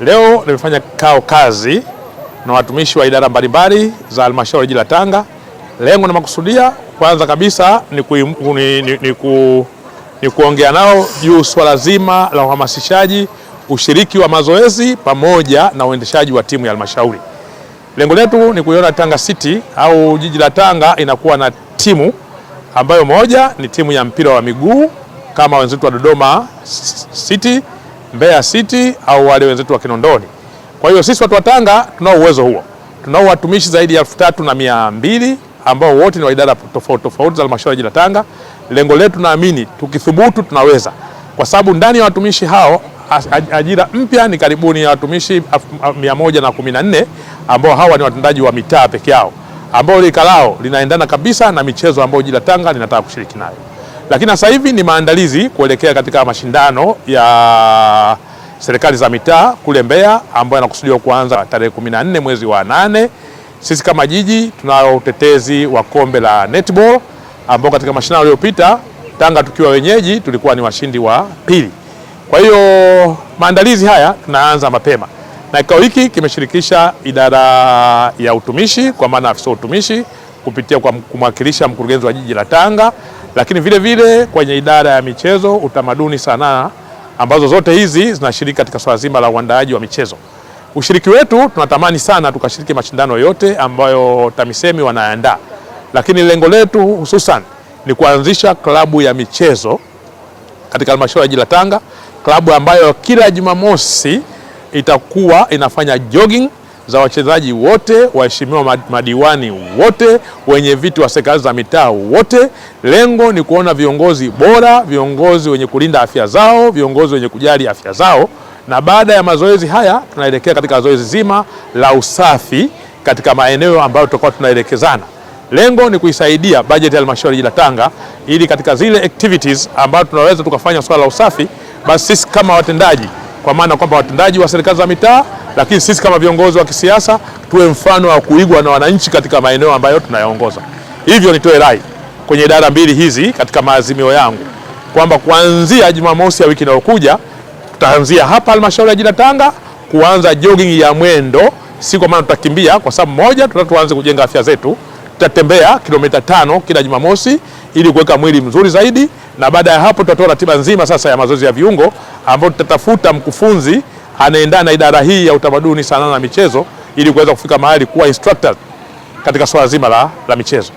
Leo nimefanya kazi na watumishi wa idara mbalimbali za halmashauri jiji la Tanga. Lengo na makusudia kwanza kabisa ni kuongea nao juu swala zima la uhamasishaji, ushiriki wa mazoezi pamoja na uendeshaji wa timu ya halmashauri. Lengo letu ni kuiona Tanga City au jiji la Tanga inakuwa na timu ambayo moja ni timu ya mpira wa miguu kama wenzetu wa Dodoma City, Mbeya City au wale wenzetu wa Kinondoni. Kwa hiyo sisi watu wa Tanga tunao uwezo huo. Tunao watumishi zaidi ya 3200 ambao wote ni wa idara tofauti za halmashauri jiji la Tanga. Lengo letu naamini tukithubutu tunaweza. Kwa sababu ndani ya watumishi hao ajira mpya ni karibuni ya watumishi 114 ambao hawa ni watendaji wa mitaa peke yao, ambao lika lao linaendana kabisa na michezo ambayo jiji la Tanga linataka kushiriki nayo. Lakini sasa hivi ni maandalizi kuelekea katika mashindano ya serikali za mitaa kule Mbeya ambayo yanakusudiwa kuanza tarehe 14 mwezi wa 8. Sisi kama jiji tunao utetezi wa kombe la netball ambao katika mashindano yaliyopita Tanga tukiwa wenyeji tulikuwa ni washindi wa pili. Kwa hiyo maandalizi haya tunaanza mapema. Na kikao hiki kimeshirikisha idara ya utumishi kwa maana afisa utumishi kupitia kwa kumwakilisha mkurugenzi wa jiji la Tanga, lakini vile vile kwenye idara ya michezo, utamaduni, sanaa ambazo zote hizi zinashiriki katika swala zima la uandaaji wa michezo. Ushiriki wetu tunatamani sana tukashiriki mashindano yote ambayo TAMISEMI wanaandaa. Lakini lengo letu hususan ni kuanzisha klabu ya michezo katika halmashauri ya jiji la Tanga, klabu ambayo kila Jumamosi itakuwa inafanya jogging za wachezaji wote, waheshimiwa madiwani wote, wenye viti wa serikali za mitaa wote. Lengo ni kuona viongozi bora, viongozi wenye kulinda afya zao, viongozi wenye kujali afya zao. Na baada ya mazoezi haya tunaelekea katika zoezi zima la usafi katika maeneo ambayo tutakuwa tunaelekezana. Lengo ni kuisaidia bajeti ya halmashauri jiji la Tanga ili katika zile activities ambazo tunaweza tukafanya swala la usafi, basi sisi kama watendaji, kwa maana kwamba watendaji wa serikali za mitaa, lakini sisi kama viongozi wa kisiasa tuwe mfano wa kuigwa na wananchi katika maeneo ambayo tunayaongoza. Hivyo nitoe rai kwenye idara mbili hizi katika maazimio yangu kwamba kuanzia Jumamosi ya wiki inayokuja tutaanzia hapa halmashauri ya jiji la Tanga kuanza jogging ya mwendo, si kwa maana tutakimbia, kwa sababu moja tuanze kujenga afya zetu. Tutatembea kilomita 5 kila Jumamosi ili kuweka mwili mzuri zaidi, na baada ya hapo tutatoa ratiba nzima sasa ya mazoezi ya viungo ambapo tutatafuta mkufunzi anaendana na idara hii ya utamaduni, sanaa na michezo ili kuweza kufika mahali kuwa instructor katika swala zima la michezo.